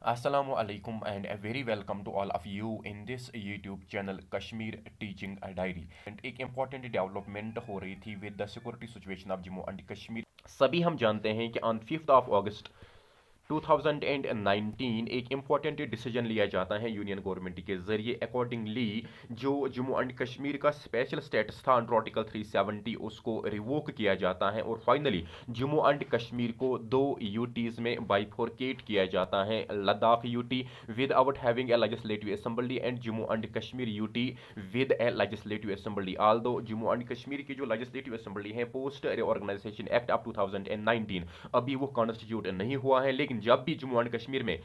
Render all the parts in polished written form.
Assalamu alaikum and a very welcome to all of you in this YouTube channel Kashmir Teaching Diary। And एक important development हो रही थी with the security situation of Jammu and Kashmir। सभी हम जानते हैं कि on 5th of August 2019 एक इम्पॉर्टेंट डिसीजन लिया जाता है यूनियन गवर्नमेंट के ज़रिए। अकॉर्डिंगली जो जम्मू एंड कश्मीर का स्पेशल स्टेटस था अंडर आर्टिकल 370 उसको रिवोक किया जाता है और फाइनली जम्मू एंड कश्मीर को दो यूटीज़ में बाइफोरकेट किया जाता है। Ladakh UT with out having a legislative assembly and Jammu and Kashmir UT with A legislative assembly. Aldous Jammu and Kashmir की जो लेजिस्लेटिव असेंबली है पोस्ट रिओर्गेनाइजेशन एक्ट ऑफ 2019 अभी वो कॉन्स्टिट्यूट नहीं हुआ है, लेकिन जब भी जम्मू एंड कश्मीर में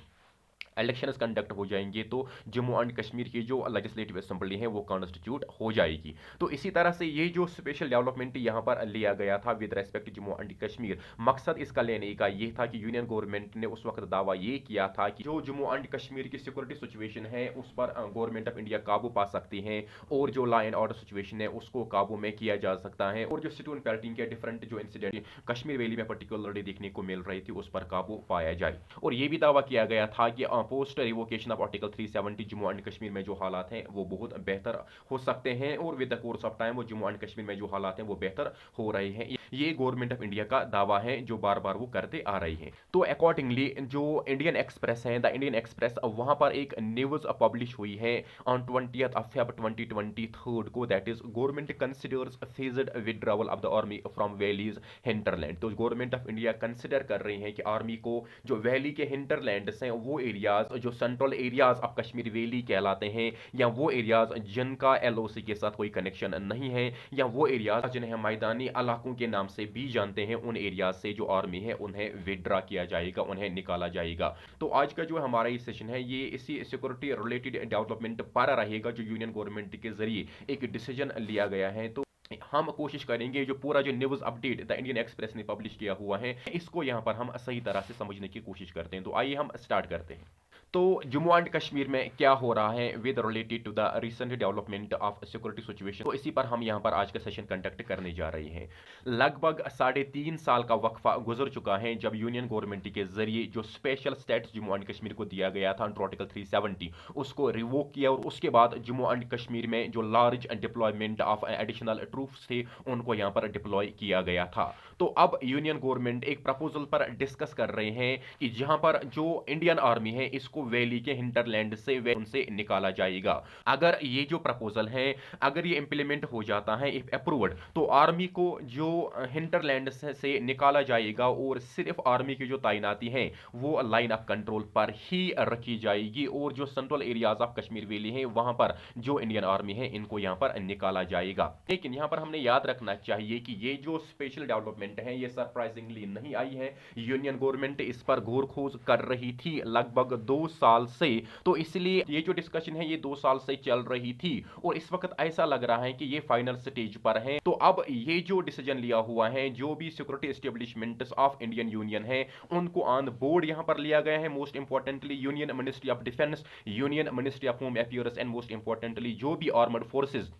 इलेक्शंस कंडक्ट हो जाएंगे तो जम्मू एंड कश्मीर की जो लेजिस्लेटिव असेंबली है वो कॉन्स्टिट्यूट हो जाएगी। तो इसी तरह से ये जो स्पेशल डेवलपमेंट यहाँ पर लिया गया था with respect Jammu and Kashmir, मकसद इसका लेने का ये था कि यूनियन गवर्नमेंट ने उस वक्त दावा ये किया था कि जो जम्मू एंड कश्मीर की सिक्योरिटी सिचुएशन है उस पर गवर्नमेंट ऑफ इंडिया काबू पा सकती है और जो लॉ एंड ऑर्डर सिचुएशन है उसको काबू में किया जा सकता है और जो सिटून पैल्टिंग के डिफरेंट जो इंसिडेंट कश्मीर वैली में पर्टिकुलरली देखने को मिल रही थी उस पर काबू पाया जाए। और ये भी दावा किया गया था कि post revocation of article 370 Jammu and Kashmir में जो हालात हैं वो बहुत बेहतर हो सकते हैं और with the course of time वो जम्मू एंड कश्मीर में जो हालात हैं वो बेहतर हो रहे हैं। ये गवर्नमेंट ऑफ इंडिया का दावा है जो बार बार वो करते आ रही है। तो अकॉर्डिंगली जो इंडियन एक्सप्रेस है द इंडियन एक्सप्रेस वहां पर एक न्यूज पब्लिश हुई है ऑन 20th of Feb 2023 को, that is government considers phased withdrawal of the army from valleys hinterland. तो गवर्नमेंट ऑफ इंडिया कंसिडर कर रही है कि आर्मी को जो वैली के हिंटरलैंड हैं वो एरियाज जो central areas of Kashmir valley कहलाते हैं या वो एरियाज जिनका एलओसी के साथ कोई कनेक्शन नहीं है या वो एरियाज जिन्हें मैदानी इलाकों के नाम से भी जानते हैं, उन एरियाज से जो आर्मी है उन्हें विड्रा किया जाएगा, उन्हें निकाला जाएगा। तो आज का जो हमारा ये सेशन है ये इसी सिक्योरिटी रिलेटेड डेवलपमेंट पर रहेगा जो यूनियन गवर्नमेंट के जरिए एक डिसीजन लिया गया है। तो हम कोशिश करेंगे जो पूरा जो news update the Indian express ने पब्लिश किया हुआ है इसको यहाँ पर हम सही तरह से समझने की कोशिश करते हैं। तो आइए हम स्टार्ट करते हैं। तो जम्मू एंड कश्मीर में क्या हो रहा है with related to the recent development of security situation, तो इसी पर हम यहाँ पर आज का सेशन कंडक्ट करने जा रहे हैं। लगभग 3.5 साल का वक्फा गुजर चुका है जब यूनियन गवर्नमेंट के जरिए जो special status Jammu and Kashmir को दिया गया था अंडर आर्टिकल 370 उसको रिवोक किया और उसके बाद जम्मू एंड कश्मीर में जो large deployment of additional troops थे उनको यहाँ पर डिप्लॉय किया गया था। तो अब यूनियन गवर्नमेंट एक प्रपोजल पर डिस्कस कर रहे हैं कि जहां पर जो इंडियन आर्मी है इसको वैली के हिंटरलैंड से उनसे निकाला जाएगा। अगर ये जो प्रपोजल है अगर ये इंप्लीमेंट हो जाता है इफ अप्रूव्ड तो आर्मी को जो हिंटरलैंड से निकाला जाएगा और सिर्फ आर्मी की जो तैनाती है वो लाइन ऑफ कंट्रोल पर ही रखी जाएगी और जो central areas of Kashmir valley है वहां पर जो इंडियन आर्मी है इनको यहां पर निकाला जाएगा। लेकिन यहां पर हमने याद रखना चाहिए कि ये जो स्पेशल डेवलपमेंट है ये सरप्राइजिंगली नहीं आई है। यूनियन गवर्नमेंट इस पर घोर खोज कर रही थी लगभग 2 साल से, तो इसलिए ये जो डिस्कशन है ये 2 साल से चल रही थी और इस वक्त ऐसा लग रहा है कि ये फाइनल स्टेज पर है। तो अब ये जो डिसीजन लिया हुआ है जो भी security establishments of Indian union है उनको ऑन बोर्ड यहां पर लिया गया है। Most importantly union ministry of defence, union ministry of home affairs and most importantly जो भी armoured forces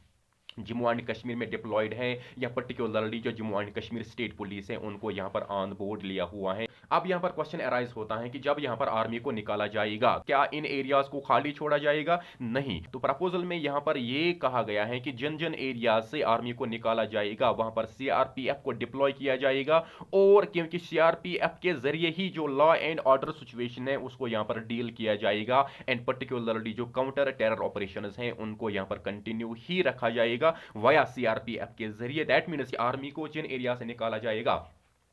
Jammu and Kashmir में डिप्लॉयड है या पर्टिकुलरली जो Jammu and Kashmir state police है उनको यहां पर ऑन बोर्ड लिया हुआ है। अब यहां पर क्वेश्चन अराइज होता है कि जब यहां पर आर्मी को निकाला जाएगा क्या इन एरियाज को खाली छोड़ा जाएगा? नहीं। तो प्रपोजल में यहां पर यह कहा गया है कि जिन जिन एरियाज से आर्मी को निकाला जाएगा वहां पर सीआरपीएफ को डिप्लॉय किया जाएगा और क्योंकि सीआरपीएफ के जरिए ही जो लॉ एंड ऑर्डर सिचुएशन है उसको यहां पर डील किया जाएगा एंड पर्टिकुलरली जो काउंटर टेरर ऑपरेशंस हैं उनको यहां पर कंटिन्यू ही रखा जाएगा वाया सीआरपीएफ के जरिए। दैट मीन्स आर्मी को जिन एरिया से निकाला जाएगा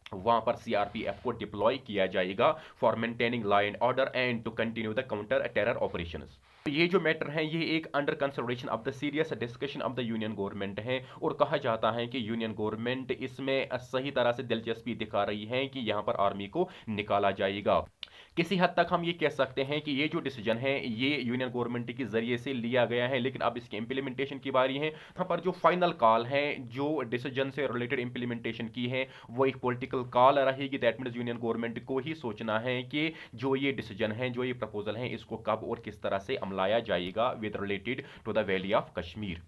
वहां पर सीआरपीएफ को डिप्लॉय किया जाएगा for maintaining law and order and to continue the counter terror operations. ये जो मैटर है ये एक under consideration of the serious discussion of the union government है और कहा जाता है कि यूनियन गवर्नमेंट इसमें सही तरह से दिलचस्पी दिखा रही है कि यहां पर आर्मी को निकाला जाएगा। किसी हद तक हम ये कह सकते हैं कि ये जो डिसीजन है ये यूनियन गवर्नमेंट के जरिए से लिया गया है, लेकिन अब इसके इंप्लीमेंटेशन की बारी है। यहाँ पर जो फाइनल कॉल है जो डिसीजन से रिलेटेड इंप्लीमेंटेशन की है वो एक पॉलिटिकल कॉल रहेगी। दैट मीन्स यूनियन गवर्नमेंट को ही सोचना है कि जो ये डिसीजन है जो ये प्रपोजल है इसको कब और किस तरह से अमलाया जाएगा with related to the valley of Kashmir.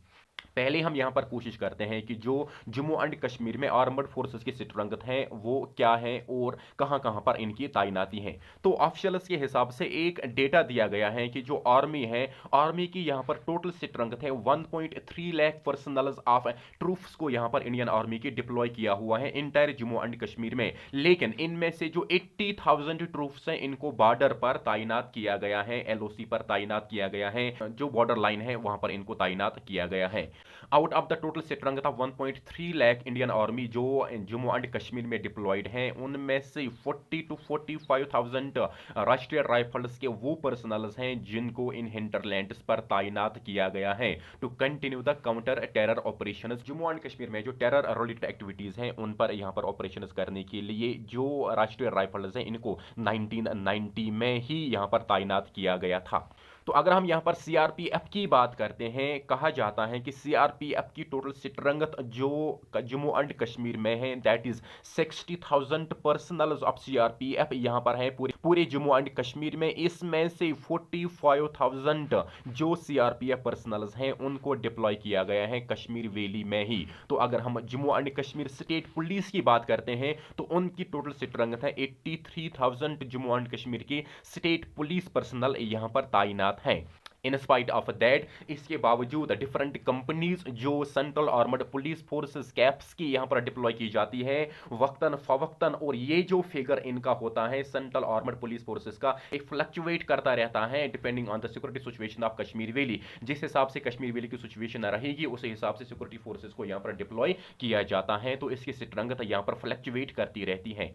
पहले हम यहाँ पर कोशिश करते हैं कि जो जम्मू एंड कश्मीर में आर्मर्ड फोर्सेस की स्ट्रेंथ हैं वो क्या है और कहाँ कहाँ पर इनकी तैनाती है। तो ऑफिशियल्स के हिसाब से एक डेटा दिया गया है कि जो आर्मी है, आर्मी की यहाँ पर टोटल स्ट्रेंथ है 1.3 लाख पर्सनल ऑफ ट्रूप्स को यहाँ पर इंडियन आर्मी की डिप्लॉय किया हुआ है इंटायर जम्मू एंड कश्मीर में। लेकिन इनमें से जो 80,000 ट्रूप्स हैं इनको बॉर्डर पर तैनात किया गया है, एलओसी पर तैनात किया गया है, जो बॉर्डर लाइन है वहां पर इनको तैनात किया गया है। Out of the total strength of 1.3 lakh Indian army जो जम्मू एंड कश्मीर में डिप्लॉयड हैं, उनमें से 40 to 45,000 राष्ट्रीय राइफल्स के वो पर्सनल्स हैं जिनको इन हिंटरलैंड्स पर तैनात किया गया है to continue the counter terror operations. Jammu and Kashmir में जो टेरर रिलेटेड एक्टिविटीज हैं उन पर यहाँ पर ऑपरेशंस करने के लिए जो राष्ट्रीय राइफल्स हैं इनको 1990 में ही यहाँ पर तैनात किया गया था। तो अगर हम यहाँ पर सीआरपीएफ की बात करते हैं, कहा जाता है कि सीआरपीएफ की टोटल स्ट्रेंथ जो जम्मू एंड कश्मीर में है that is 60,000 personals of CRPF यहाँ पर है पूरे जम्मू एंड कश्मीर में। इसमें से 45,000 जो सीआरपीएफ पर्सनल्स हैं उनको डिप्लॉय किया गया है कश्मीर वैली में ही। तो अगर हम Jammu and Kashmir state police की बात करते हैं तो उनकी टोटल स्ट्रेंथ है 83,000 जम्मू एंड कश्मीर की स्टेट पुलिस पर्सनल यहाँ पर तैनात हैं। इन स्पाइट ऑफ दैट, इसके बावजूद डिफरेंट कंपनीज जो central armoured police forces caps की यहाँ पर डिप्लॉय की जाती है वक्तन फवक्तन, और ये जो फिगर इनका होता है सेंट्रल आर्मर्ड पुलिस फोर्सेस का, एक फ्लक्चुएट करता रहता है depending on the security situation of Kashmir valley. जिस हिसाब से कश्मीर वैली की सिचुएशन रहेगी उस हिसाब से सिक्योरिटी फोर्सेस को यहाँ पर डिप्लॉय किया जाता है, तो इसकी स्ट्रेंथ यहाँ पर फ्लक्चुएट करती रहती है।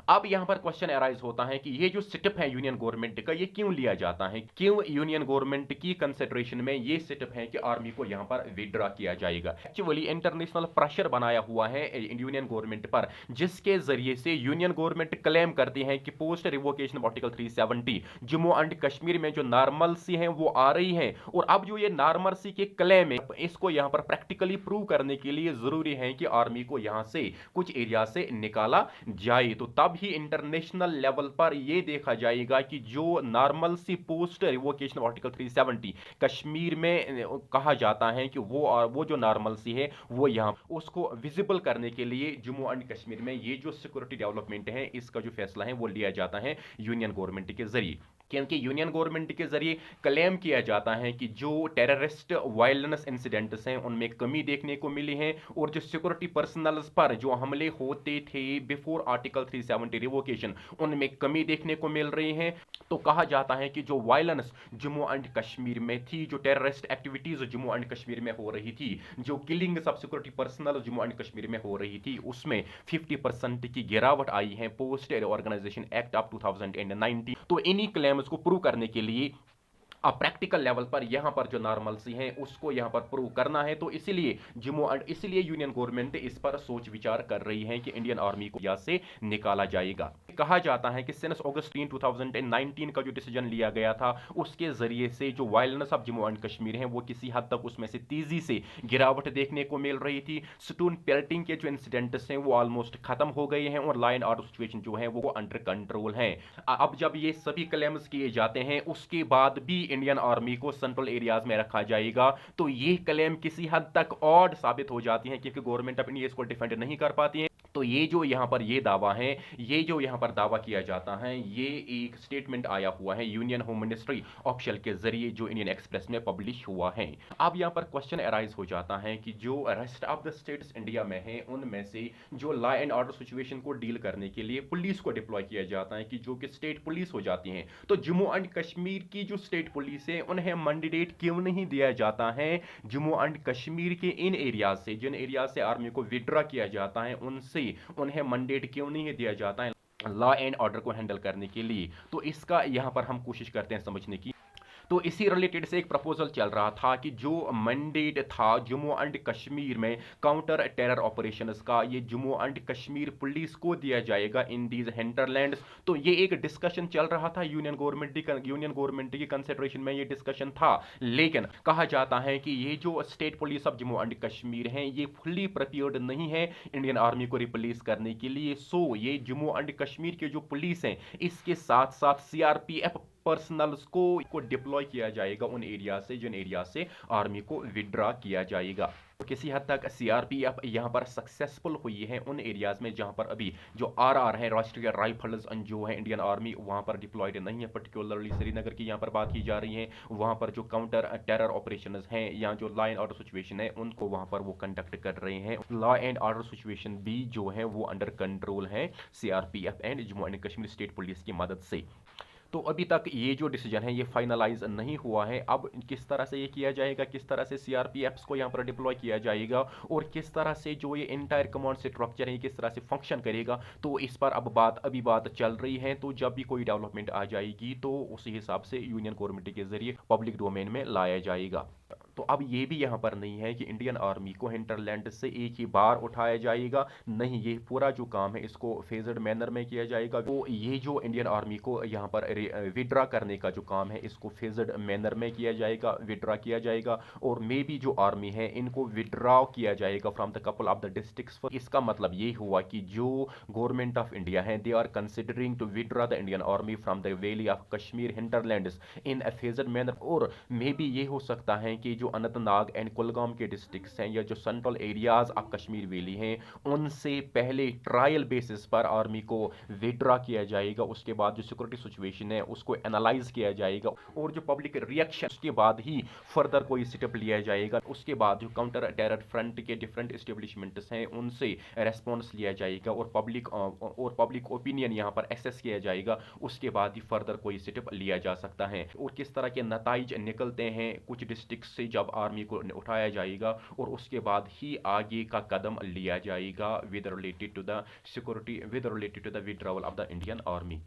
अब यहां पर क्वेश्चन अराइज होता है कि ये जो सेटअप है यूनियन गवर्नमेंट का, ये क्यों लिया जाता है, क्यों यूनियन गवर्नमेंट की कंसिडरेशन में ये सेटअप है कि आर्मी को यहां पर विड्रॉ किया जाएगा। एक्चुअली इंटरनेशनल प्रेशर बनाया हुआ है यूनियन गवर्नमेंट पर, जिसके जरिए से यूनियन गवर्नमेंट क्लेम करती है कि post revocation of article 370 Jammu and Kashmir में जो नॉर्मलसी है वो आ रही है, और अब जो ये नॉर्मलसी के क्लेम है इसको यहां पर प्रैक्टिकली प्रूव करने के लिए जरूरी है कि आर्मी को यहां से कुछ एरिया से निकाला जाए। तो तब ही इंटरनेशनल लेवल पर यह देखा जाएगा कि जो नॉर्मल सी पोस्ट रिवोकेशन आर्टिकल 370 कश्मीर में कहा जाता है कि वो जो नॉर्मल सी है वो यहां उसको विजिबल करने के लिए जम्मू एंड कश्मीर में ये जो सिक्योरिटी डेवलपमेंट है इसका जो फैसला है वो लिया जाता है यूनियन गवर्नमेंट के जरिए। क्योंकि यूनियन गवर्नमेंट के जरिए क्लेम किया जाता है कि जो टेररिस्ट वायलेंस इंसिडेंट्स हैं उनमें कमी देखने को मिली है, और जो सिक्योरिटी पर्सनल्स पर जो हमले होते थे बिफोर आर्टिकल 370 रिवोकेशन उनमें कमी देखने को मिल रही है। तो कहा जाता है कि जो वायलेंस जम्मू एंड कश्मीर में थी, जो terrorist activities Jammu and Kashmir में हो रही थी, जो किलिंग सब security personal Jammu and Kashmir में हो रही थी, उसमें 50% की गिरावट आई है पोस्ट ऑर्गेनाइजेशन एक्ट ऑफ 2019। तो इन्हीं क्लेम को प्रूव करने के लिए अब प्रैक्टिकल लेवल पर यहां पर जो नॉर्मलसी है उसको यहां पर प्रूव करना है। तो इसलिए यूनियन गवर्नमेंट इस पर सोच विचार कर रही है कि इंडियन आर्मी को यहां से निकाला जाएगा। कहा जाता है कि सिंस अगस्त 2019 का जो डिसीजन लिया गया था उसके जरिए से जो violence of Jammu and Kashmir है वो किसी हद तक उसमें से तेजी से गिरावट देखने को मिल रही थी। स्टोन पेल्टिंग के जो इंसिडेंट्स हैं वो ऑलमोस्ट खत्म हो गए हैं और लॉ एंड ऑर्डर सिचुएशन जो है वो अंडर कंट्रोल है। अब जब ये सभी क्लेम्स किए जाते हैं उसके बाद भी इंडियन आर्मी को सेंट्रल एरियाज में रखा जाएगा, तो ये क्लेम किसी हद तक ऑड साबित हो जाती है क्योंकि गवर्नमेंट अपनी इसको डिफेंड नहीं कर पाती है। तो ये जो यहां पर ये दावा है, ये जो यहां पर दावा किया जाता है, ये एक स्टेटमेंट आया हुआ है यूनियन होम मिनिस्ट्री ऑफिशियल के जरिए जो इंडियन एक्सप्रेस में पब्लिश हुआ है। अब यहां पर क्वेश्चन अराइज हो जाता है कि जो rest of the states India में है उनमें से जो लॉ एंड ऑर्डर सिचुएशन को डील करने के लिए पुलिस को डिप्लॉय किया जाता है कि जो कि स्टेट पुलिस हो जाती है, तो जम्मू एंड कश्मीर की जो स्टेट पुलिस है उन्हें मैंडेट क्यों नहीं दिया जाता है जम्मू एंड कश्मीर के इन एरिया से, जिन एरिया से आर्मी को विड्रॉ किया जाता है उनसे उन्हें मैंडेट क्यों नहीं दिया जाता है लॉ एंड ऑर्डर को हैंडल करने के लिए। तो इसका यहां पर हम कोशिश करते हैं समझने की। तो इसी रिलेटेड से एक प्रपोजल चल रहा था कि जो मैंडेट था जम्मू एंड कश्मीर में काउंटर टेरर ऑपरेशंस का, ये जम्मू एंड कश्मीर पुलिस को दिया जाएगा इन दीज हिंटरलैंड्स। तो ये एक डिस्कशन चल रहा था यूनियन गवर्नमेंट की कंसिडरेशन में ये डिस्कशन था, लेकिन कहा जाता है कि ये जो state police of Jammu and Kashmir है ये फुली प्रिपेयर्ड नहीं है इंडियन आर्मी को रिप्लेस करने के लिए। सो ये जम्मू एंड कश्मीर के जो पुलिस है इसके साथ साथ सीआरपीएफ पर्सनल्स को डिप्लॉय किया जाएगा उन एरिया से जिन एरिया से आर्मी को विड्रा किया जाएगा। तो किसी हद तक सीआरपीएफ यहाँ पर सक्सेसफुल हुई है उन एरियाज में जहाँ पर अभी जो आरआर है, राष्ट्रीय राइफल्स जो है इंडियन आर्मी, वहाँ पर डिप्लॉयड नहीं है। पर्टिकुलरली श्रीनगर की यहाँ पर बात की जा रही है, वहाँ पर जो काउंटर टेरर ऑपरेशन हैं या जो लॉ एंड ऑर्डर सिचुएशन है उनको वहाँ पर वो कंडक्ट कर रहे हैं। लॉ एंड ऑर्डर सिचुएशन भी जो है वो अंडर कंट्रोल है CRPF and Jammu and Kashmir state police की मदद से। तो अभी तक ये जो डिसीजन है ये फाइनलाइज नहीं हुआ है। अब किस तरह से ये किया जाएगा, किस तरह से सीआरपीएफ्स को यहाँ पर डिप्लॉय किया जाएगा और किस तरह से जो ये इंटायर कमांड स्ट्रक्चर है किस तरह से फंक्शन करेगा, तो इस पर अब अभी बात चल रही है। तो जब भी कोई डेवलपमेंट आ जाएगी तो उसी हिसाब से यूनियन गवर्नमेंट के जरिए पब्लिक डोमेन में लाया जाएगा। तो अब ये भी यहाँ पर नहीं है कि इंडियन आर्मी को हिंटरलैंड से एक ही बार उठाया जाएगा, नहीं, ये पूरा जो काम है इसको फेजड मैनर में किया जाएगा। तो ये जो इंडियन आर्मी को यहाँ पर विड्रा करने का जो काम है इसको फेजड मैनर में किया जाएगा, विड्रा किया जाएगा। और मे भी जो आर्मी है इनको विड्रा किया जाएगा from the couple of the districts. इसका मतलब ये हुआ कि जो गवर्नमेंट ऑफ इंडिया है they are considering to withdraw the Indian army from the valley of Kashmir hinterlands in a phased manner. और मे भी ये हो सकता है कि जो अनंतनाग एंड कुलगाम के डिस्ट्रिक्ट्स हैं या जो central areas of Kashmir valley हैं उनसे पहले ट्रायल बेसिस पर आर्मी को विड्रा किया जाएगा। उसके बाद जो सिक्योरिटी सिचुएशन है उसको एनालाइज किया जाएगा और जो पब्लिक रिएक्शन उसके बाद ही फर्दर कोई स्टेप लिया जाएगा। उसके बाद जो काउंटर टेरर फ्रंट के डिफरेंट एस्टेब्लिशमेंट्स हैं उनसे रेस्पॉन्स लिया जाएगा और पब्लिक ओपिनियन यहाँ पर एसेस किया जाएगा। उसके बाद ही फर्दर कोई स्टेप लिया जा सकता है और किस तरह के नताइज निकलते हैं कुछ डिस्ट्रिक्ट से जब आर्मी को उठाया जाएगा और उसके बाद ही आगे का कदम लिया जाएगा with related to the security, with related to the withdrawal of the Indian army.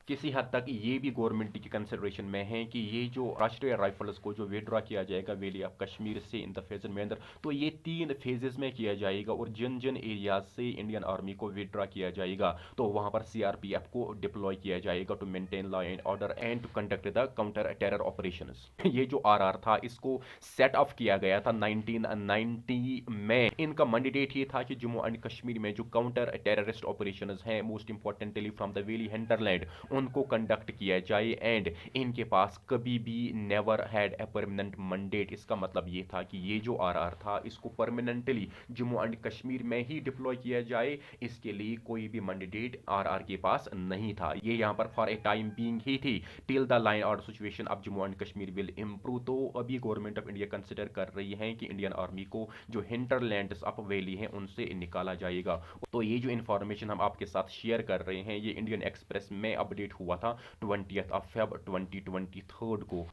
किसी हद तक ये भी गवर्नमेंट की कंसिडरेशन में है कि ये जो राष्ट्रीय राइफल्स को जो विड्रॉ किया जाएगा वैली ऑफ कश्मीर से इन द फेज में अंदर, तो ये 3 फेजेस में किया जाएगा और जिन जिन एरियाज से इंडियन आर्मी को विड्रॉ किया जाएगा तो वहां पर सीआरपीएफ को डिप्लॉय किया जाएगा to maintain law and order and to conduct the counter terror operations. ये जो आरआर था इसको सेट ऑफ किया गया था 1990 में। इनका मैंडेट ये था कि जम्मू एंड कश्मीर में जो काउंटर टेररिस्ट ऑपरेशंस हैं most importantly from the valley hinterland उनको कंडक्ट किया जाए एंड इनके पास कभी भी never had a permanent mandate. इसका मतलब ये था कि ये जो आरआर था इसको परमानेंटली जम्मू एंड कश्मीर में ही डिप्लॉय किया जाए, इसके लिए कोई भी मैंडेट आरआर के पास नहीं था। ये यहाँ पर फॉर ए टाइम बीइंग ही थी till the line order situation of Jammu and Kashmir will improve. तो अभी गवर्नमेंट ऑफ इंडिया कंसिडर कर रही है कि इंडियन आर्मी को जो हिंटरलैंड्स ऑफ वैली हैं उनसे निकाला जाएगा। तो ये जो इन्फॉर्मेशन हम आपके साथ शेयर कर रहे हैं ये इंडियन एक्सप्रेस में अपडेट हुआ था 20 फेब 2023 को।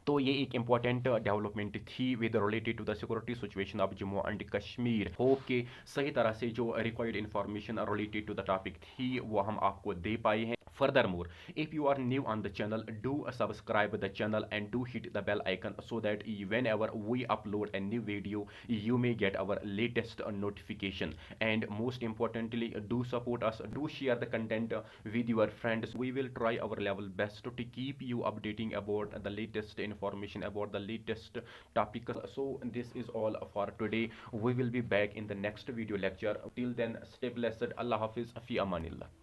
तो ये एक इंपॉर्टेंट डेवलपमेंट थी with related to the security situation of Jammu and Kashmir. Hope के सही तरह से जो required information related to the topic थी वो हम आपको दे पाए हैं। Furthermore, if you are new on the channel, do subscribe the channel and do hit the bell icon so that whenever we upload a new video, you may get our latest notification. And most importantly, do support us, do share the content with your friends. We will try our level best to keep you updating about the latest information, about the latest topics. So this is all for today. We will be back in the next video lecture. Till then, stay blessed. Allah Hafiz. Fi Amanillah.